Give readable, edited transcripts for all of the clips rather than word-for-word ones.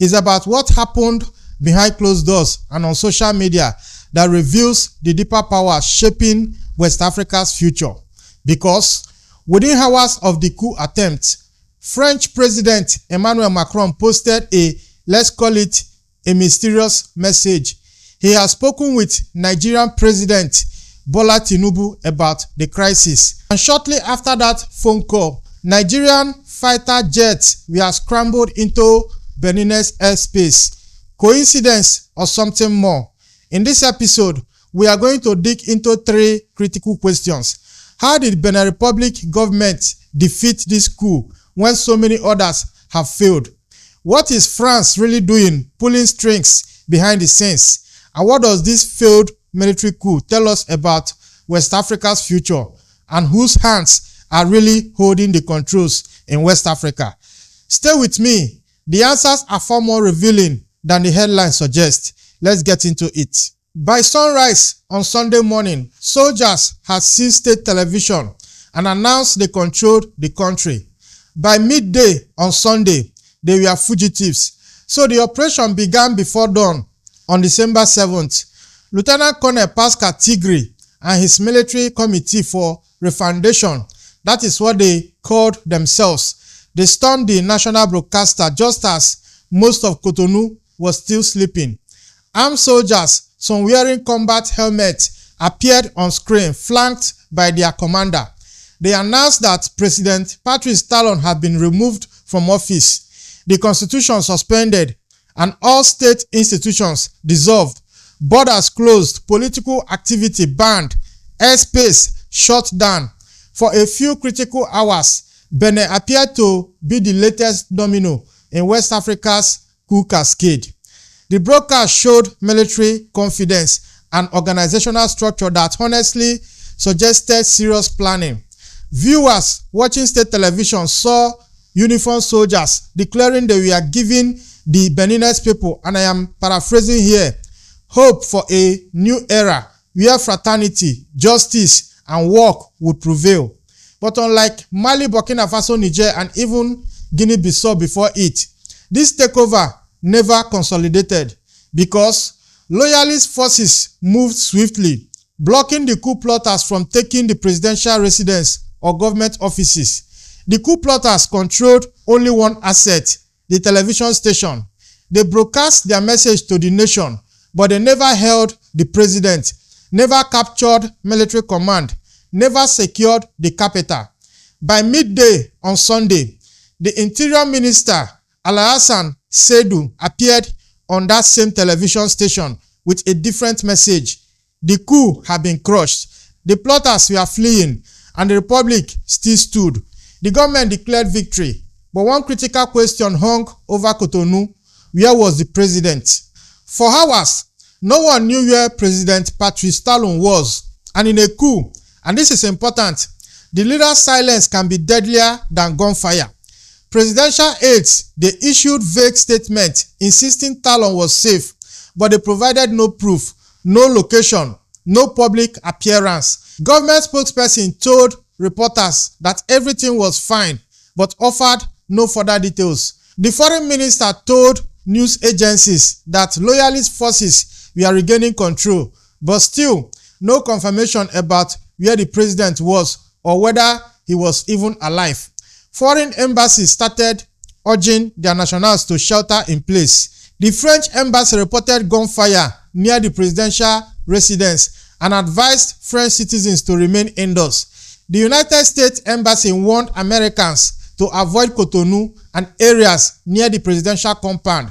is about what happened behind closed doors and on social media that reveals the deeper power shaping West Africa's future. Because within hours of the coup attempt, French President Emmanuel Macron posted a, let's call it, a mysterious message. He has spoken with Nigerian President Bola Tinubu about the crisis. And shortly after that phone call, Nigerian fighter jets were scrambled into Benin's airspace. Coincidence or something more? In this episode, we are going to dig into 3 critical questions. How did Benin Republic government defeat this coup when so many others have failed? What is France really doing, pulling strings behind the scenes? And what does this failed military coup tell us about West Africa's future, and whose hands are really holding the controls in West Africa? Stay with me. The answers are far more revealing than the headlines suggest. Let's get into it. By sunrise on Sunday morning, soldiers had seized state television and announced they controlled the country. By midday on Sunday, they were fugitives. So the operation began before dawn on December 7th. Lieutenant Colonel Pascal Tigri and his military committee for refoundation, that is what they called themselves, they stormed the national broadcaster just as most of Cotonou was still sleeping. Armed soldiers, some wearing combat helmets, appeared on screen, flanked by their commander. They announced that President Patrice Talon had been removed from office, the constitution suspended, and all state institutions dissolved, borders closed, political activity banned, airspace shut down. For a few critical hours, Benin appeared to be the latest domino in West Africa's coup cascade. The broadcast showed military confidence and organizational structure that honestly suggested serious planning. Viewers watching state television saw uniformed soldiers declaring they were giving the Beninese people, and I am paraphrasing here, hope for a new era where fraternity, justice, and work would prevail. But unlike Mali, Burkina Faso, Niger, and even Guinea-Bissau before it, this takeover never consolidated because loyalist forces moved swiftly, blocking the coup plotters from taking the presidential residence or government offices. The coup plotters controlled only one asset, the television station. They broadcast their message to the nation, but they never held the president, never captured military command, never secured the capital. By midday on Sunday, the Interior Minister Alhassan Seidu appeared on that same television station with a different message. The coup had been crushed. The plotters were fleeing, and the republic still stood. The government declared victory, but one critical question hung over Cotonou: where was the president? For hours, no one knew where President Patrice Talon was, and in a coup, and this is important, the leader's silence can be deadlier than gunfire. Presidential aides, they issued vague statements insisting Talon was safe, but they provided no proof, no location, no public appearance. Government spokesperson told reporters that everything was fine, but offered no further details. The foreign minister told news agencies that loyalist forces were regaining control, but still no confirmation about where the president was or whether he was even alive. Foreign embassies started urging their nationals to shelter in place. The French embassy reported gunfire near the presidential residence and advised French citizens to remain indoors. The United States Embassy warned Americans to avoid Cotonou and areas near the presidential compound.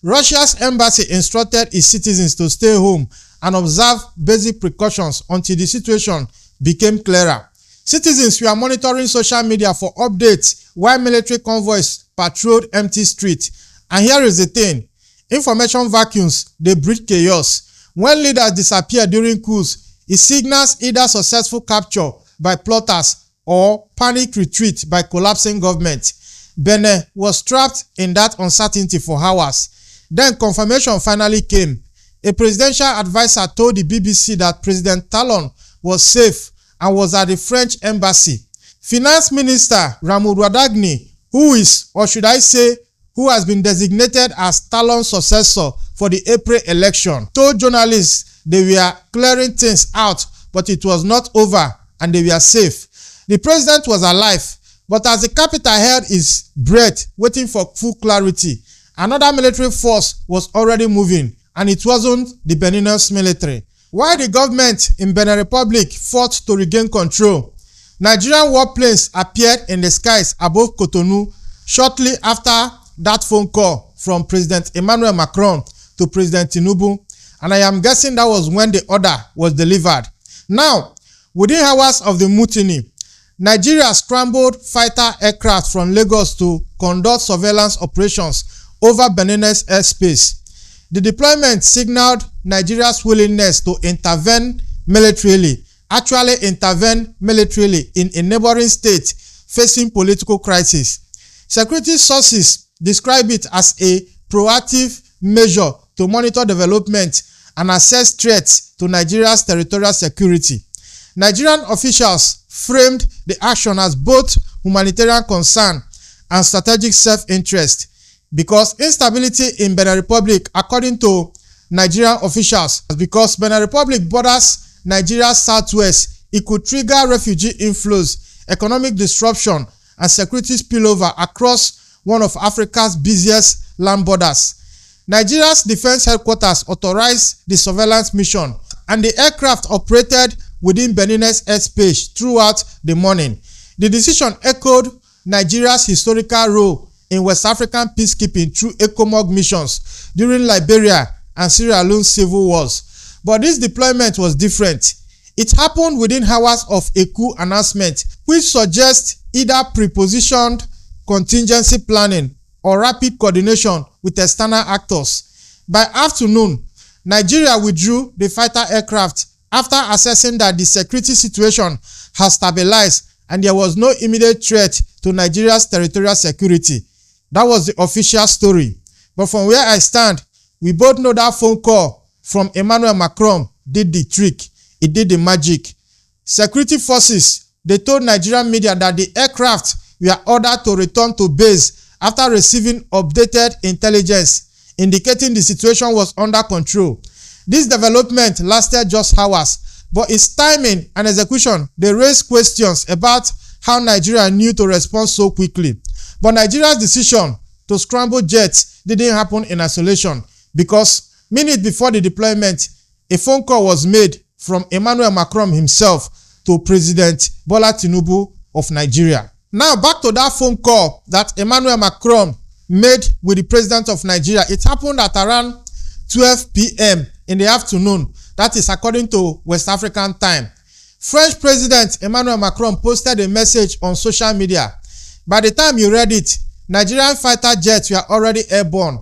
Russia's embassy instructed its citizens to stay home and observe basic precautions until the situation became clearer. Citizens were monitoring social media for updates while military convoys patrolled empty streets. And here is the thing: information vacuums, they breed chaos. When leaders disappear during coups, it signals either successful capture by plotters or panic retreat by collapsing government. Benin was trapped in that uncertainty for hours. Then confirmation finally came. A presidential advisor told the BBC that President Talon was safe and was at the French embassy. Finance Minister Ramoud Wadagni, who is, or should I say, who has been designated as Talon's successor for the April election, told journalists they were clearing things out, but it was not over and they were safe. The president was alive, but as the capital held his breath waiting for full clarity, another military force was already moving, and it wasn't the Beninese military. While the government in Benin Republic fought to regain control, Nigerian warplanes appeared in the skies above Cotonou shortly after that phone call from President Emmanuel Macron to President Tinubu, and I am guessing that was when the order was delivered. Now, within hours of the mutiny, Nigeria scrambled fighter aircraft from Lagos to conduct surveillance operations over Benin's airspace. The deployment signaled Nigeria's willingness to intervene militarily in a neighboring state facing political crisis. Security sources describe it as a proactive measure to monitor development and assess threats to Nigeria's territorial security. Nigerian officials framed the action as both humanitarian concern and strategic self-interest because instability in Benin Republic, according to Nigerian officials, because Benin Republic borders Nigeria's southwest, it could trigger refugee inflows, economic disruption, and security spillover across one of Africa's busiest land borders. Nigeria's defense headquarters authorized the surveillance mission, and the aircraft operated within Benin's airspace throughout the morning. The decision echoed Nigeria's historical role in West African peacekeeping through ECOMOG missions during Liberia and Sierra Leone's civil wars. But this deployment was different. It happened within hours of a coup announcement, which suggests either pre-positioned contingency planning or rapid coordination with external actors. By afternoon, Nigeria withdrew the fighter aircraft after assessing that the security situation has stabilized and there was no immediate threat to Nigeria's territorial security. That was the official story. But from where I stand, we both know that phone call from Emmanuel Macron did the trick. It did the magic. Security forces, they told Nigerian media that the aircraft were ordered to return to base after receiving updated intelligence indicating the situation was under control. This development lasted just hours, but its timing and execution, they raised questions about how Nigeria knew to respond so quickly. But Nigeria's decision to scramble jets didn't happen in isolation, because minutes before the deployment, a phone call was made from Emmanuel Macron himself to President Bola Tinubu of Nigeria. Now back to that phone call that Emmanuel Macron made with the President of Nigeria. It happened at around 12 p.m. in the afternoon. That is according to West African time. French President Emmanuel Macron posted a message on social media. By the time you read it, Nigerian fighter jets were already airborne.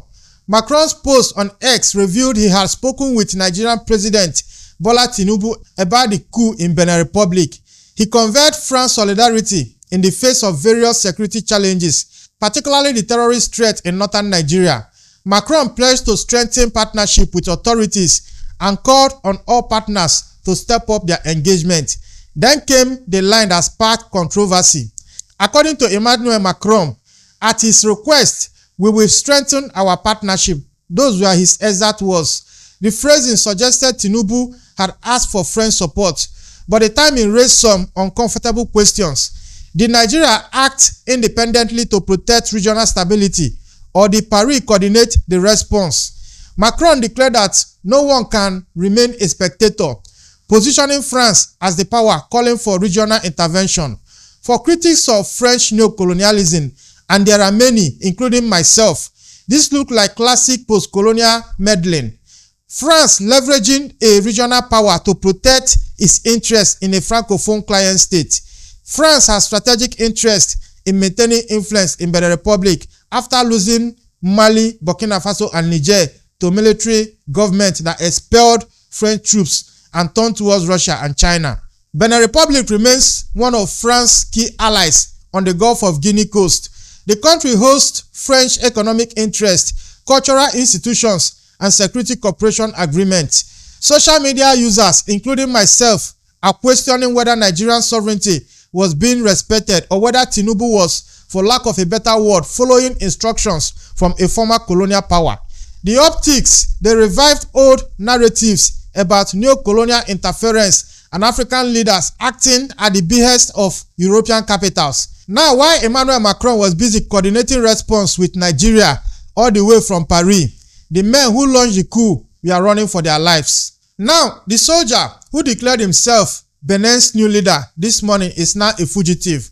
Macron's post on X revealed he had spoken with Nigerian President Bola Tinubu about the coup in Benin Republic. He conveyed France's solidarity in the face of various security challenges, particularly the terrorist threat in northern Nigeria. Macron pledged to strengthen partnership with authorities and called on all partners to step up their engagement. Then came the line that sparked controversy. According to Emmanuel Macron, at his request, we will strengthen our partnership. Those were his exact words. The phrasing suggested Tinubu had asked for French support, but the timing raised some uncomfortable questions. Did Nigeria act independently to protect regional stability, or did Paris coordinate the response? Macron declared that no one can remain a spectator, positioning France as the power calling for regional intervention. For critics of French neocolonialism, and there are many, including myself, this looked like classic post-colonial meddling. France leveraging a regional power to protect its interests in a francophone client state. France has strategic interest in maintaining influence in Benin Republic after losing Mali, Burkina Faso, and Niger to military government that expelled French troops and turned towards Russia and China. Benin Republic remains one of France's key allies on the Gulf of Guinea coast. The country hosts French economic interests, cultural institutions, and security cooperation agreements. Social media users, including myself, are questioning whether Nigerian sovereignty was being respected or whether Tinubu was for lack of a better word, following instructions from a former colonial power. The optics, they revived old narratives about neo-colonial interference and African leaders acting at the behest of European capitals. Now, while Emmanuel Macron was busy coordinating response with Nigeria all the way from Paris, the men who launched the coup were running for their lives. Now, the soldier who declared himself Benin's new leader this morning is now a fugitive.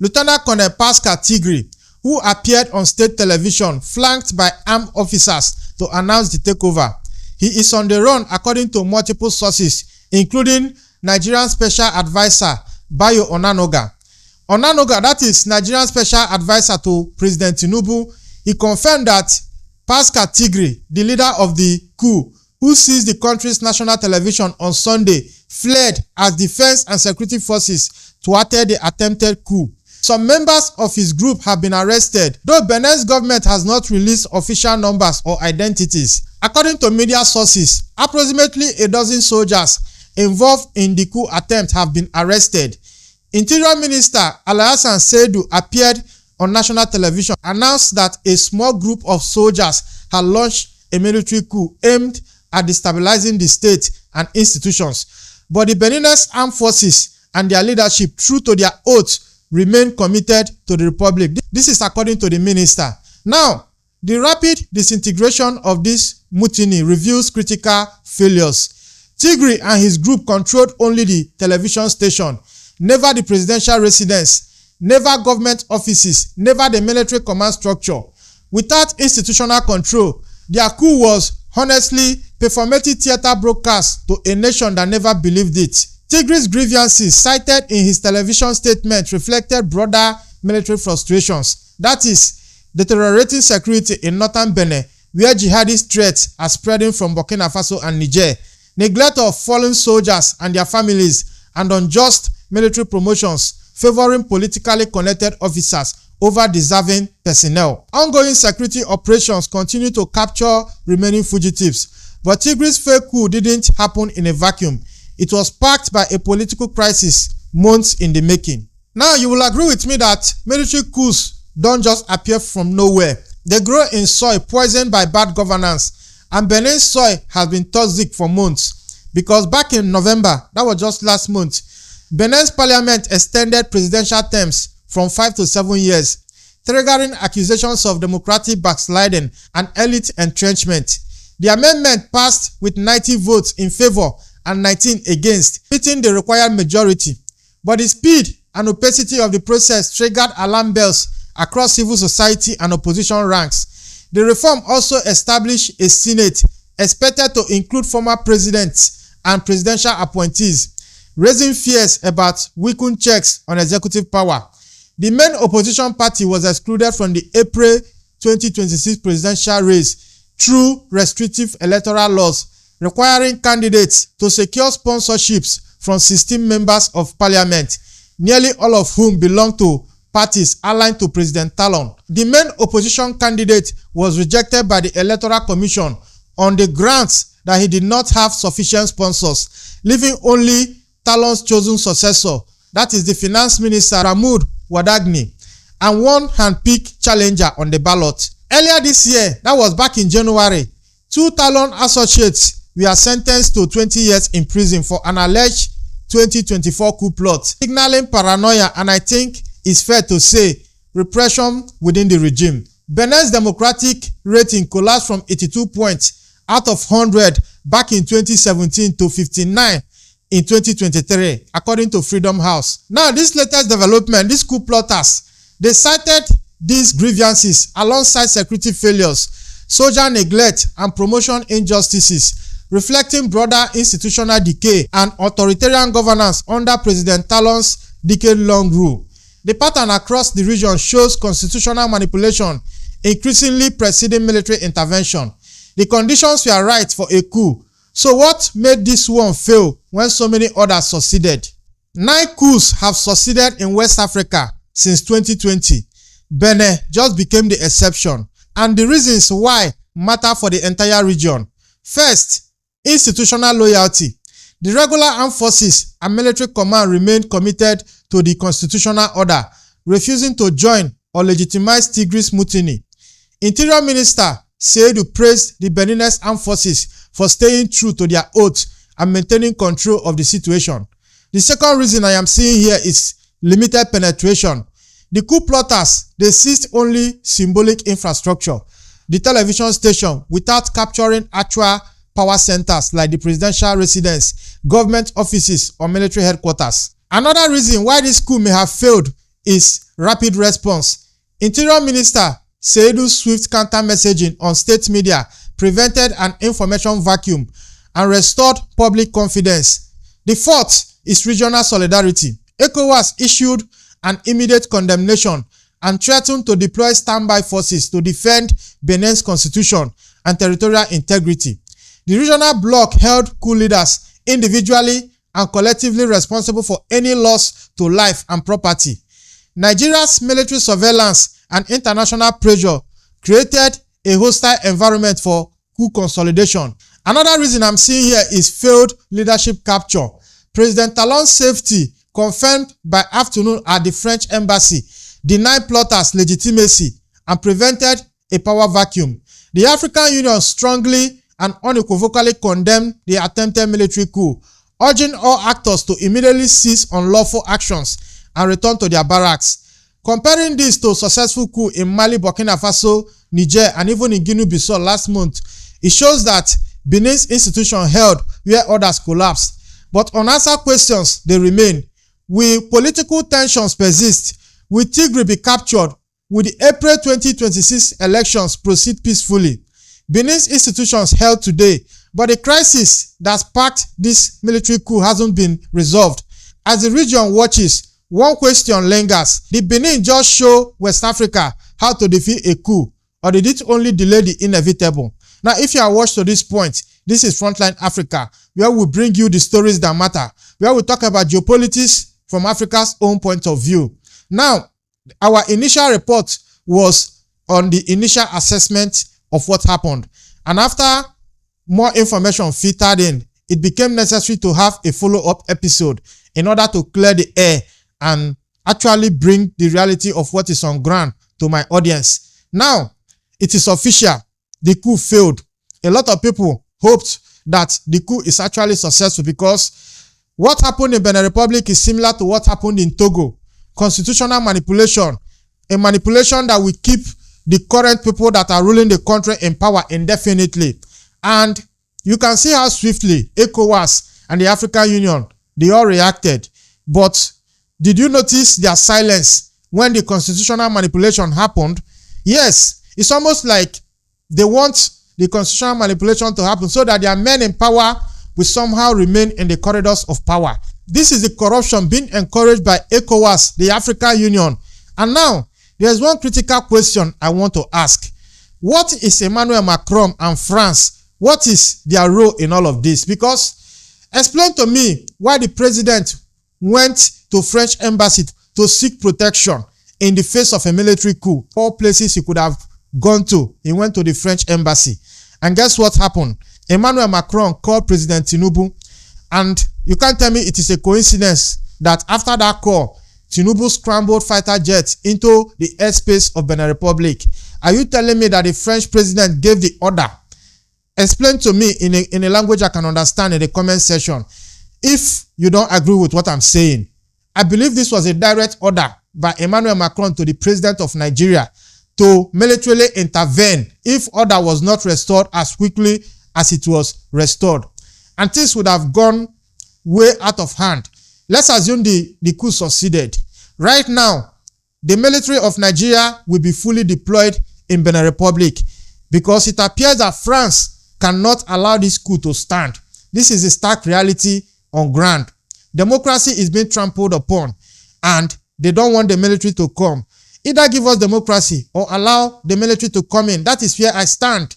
Lieutenant Colonel Pascal Tigri, who appeared on state television flanked by armed officers to announce the takeover. He is on the run according to multiple sources, including Nigerian Special Advisor Bayo Onanoga. Onanoga, that is Nigerian Special Advisor to President Tinubu, he confirmed that Pascal Tigri, the leader of the coup, who seized the country's national television on Sunday, fled as defense and security forces thwarted the attempted coup. Some members of his group have been arrested, though Benin's government has not released official numbers or identities. According to media sources, approximately a dozen soldiers involved in the coup attempt have been arrested. Interior Minister Alhassan Seidu appeared on national television, announced that a small group of soldiers had launched a military coup aimed at destabilizing the state and institutions. But the Beninese armed forces and their leadership, true to their oath, remain committed to the republic. This is according to the minister. Now, the rapid disintegration of this mutiny reveals critical failures. Tigri and his group controlled only the television station, never the presidential residence, never government offices, never the military command structure. Without institutional control, their coup was honestly performative theater broadcast to a nation that never believed it. Tigri's grievances cited in his television statement reflected broader military frustrations, that is, deteriorating security in northern Benin, where jihadist threats are spreading from Burkina Faso and Niger, neglect of fallen soldiers and their families, and unjust military promotions favoring politically connected officers over deserving personnel. Ongoing security operations continue to capture remaining fugitives, but Tigri's fake coup didn't happen in a vacuum. It was sparked by a political crisis months in the making. Now, you will agree with me that military coups don't just appear from nowhere. They grow in soil poisoned by bad governance, and Benin's soil has been toxic for months, because back in November, that was just last month, Benin's parliament extended presidential terms from 5 to 7 years, triggering accusations of democratic backsliding and elite entrenchment. The amendment passed with 90 votes in favor and 19 against, meeting the required majority. But the speed and opacity of the process triggered alarm bells across civil society and opposition ranks. The reform also established a Senate expected to include former presidents and presidential appointees, raising fears about weakened checks on executive power. The main opposition party was excluded from the April 2026 presidential race through restrictive electoral laws, requiring candidates to secure sponsorships from 16 members of parliament, nearly all of whom belong to parties aligned to President Talon. The main opposition candidate was rejected by the Electoral Commission on the grounds that he did not have sufficient sponsors, leaving only Talon's chosen successor, that is the Finance Minister Mahmoud Wadagni, and one hand-picked challenger on the ballot. Earlier this year, that was back in January, 2 Talon associates were sentenced to 20 years in prison for an alleged 2024 coup plot, signaling paranoia and, I think it's fair to say, repression within the regime. Benin's democratic rating collapsed from 82 points out of 100 back in 2017 to 59 in 2023, according to Freedom House. Now, this latest development, these coup plotters, they cited these grievances alongside security failures, soldier neglect, and promotion injustices, reflecting broader institutional decay and authoritarian governance under President Talon's decade-long rule. The pattern across the region shows constitutional manipulation increasingly preceding military intervention. The conditions were right for a coup. So what made this one fail when so many others succeeded? 9 coups have succeeded in West Africa since 2020. Benin just became the exception, and the reasons why matter for the entire region. First, institutional loyalty. The regular armed forces and military command remained committed to the constitutional order, refusing to join or legitimize Tigris mutiny. Interior Minister Seydou praised the Beninese armed forces for staying true to their oath and maintaining control of the situation. The second reason I am seeing here is limited penetration. The coup plotters, they seized only symbolic infrastructure, the television station, without capturing actual power centers like the presidential residence, government offices, or military headquarters. Another reason why this coup may have failed is rapid response. Interior Minister Seydou's swift counter-messaging on state media prevented an information vacuum and restored public confidence. The fourth is regional solidarity. ECOWAS issued an immediate condemnation and threatened to deploy standby forces to defend Benin's constitution and territorial integrity. The regional bloc held coup leaders individually and collectively responsible for any loss to life and property. Nigeria's military surveillance and international pressure created a hostile environment for coup consolidation. Another reason I'm seeing here is failed leadership capture. President Talon's safety, confirmed by afternoon at the French embassy, denied plotters legitimacy and prevented a power vacuum. The African Union strongly and unequivocally condemned the attempted military coup, urging all actors to immediately cease unlawful actions and return to their barracks. Comparing this to a successful coup in Mali, Burkina Faso, Niger, and even in Guinea-Bissau last month, it shows that Benin's institution held where others collapsed. But unanswered questions, they remain. Will political tensions persist? Will Tigray be captured? Will the April 2026 elections proceed peacefully? Benin's institutions held today, but the crisis that sparked this military coup hasn't been resolved. As the region watches, one question lingers. Did Benin just show West Africa how to defeat a coup, or did it only delay the inevitable? Now, if you are watched to this point, this is Frontline Africa, where we bring you the stories that matter, where we talk about geopolitics from Africa's own point of view. Now, our initial report was on the initial assessment of what happened. And after more information filtered in, it became necessary to have a follow-up episode in order to clear the air and actually bring the reality of what is on ground to my audience. Now, it is official. The coup failed. A lot of people hoped that the coup is actually successful because what happened in Benin Republic is similar to what happened in Togo. Constitutional manipulation, a manipulation that will keep the current people that are ruling the country in power indefinitely. And you can see how swiftly ECOWAS and the African Union, they all reacted. But did you notice their silence when the constitutional manipulation happened? Yes, it's almost like they want the constitutional manipulation to happen so that their men in power will somehow remain in the corridors of power. This is the corruption being encouraged by ECOWAS, the African Union. And now, there's one critical question I want to ask. What is Emmanuel Macron and France? What is their role in all of this? Because explain to me why the president went to French embassy to seek protection in the face of a military coup. All places he could have gone to, he went to the French embassy. And guess what happened? Emmanuel Macron called President Tinubu, and you can't tell me it is a coincidence that after that call, Tinubu scrambled fighter jets into the airspace of Benin Republic. Are you telling me that the French president gave the order? Explain to me in a language I can understand in the comment section if you don't agree with what I'm saying. I believe this was a direct order by Emmanuel Macron to the president of Nigeria to militarily intervene if order was not restored as quickly as it was restored. And things would have gone way out of hand. Let's assume the coup succeeded. Right now, the military of Nigeria will be fully deployed in Benin Republic because it appears that France cannot allow this coup to stand. This is a stark reality on ground. Democracy is being trampled upon and they don't want the military to come. Either give us democracy or allow the military to come in. That is where I stand.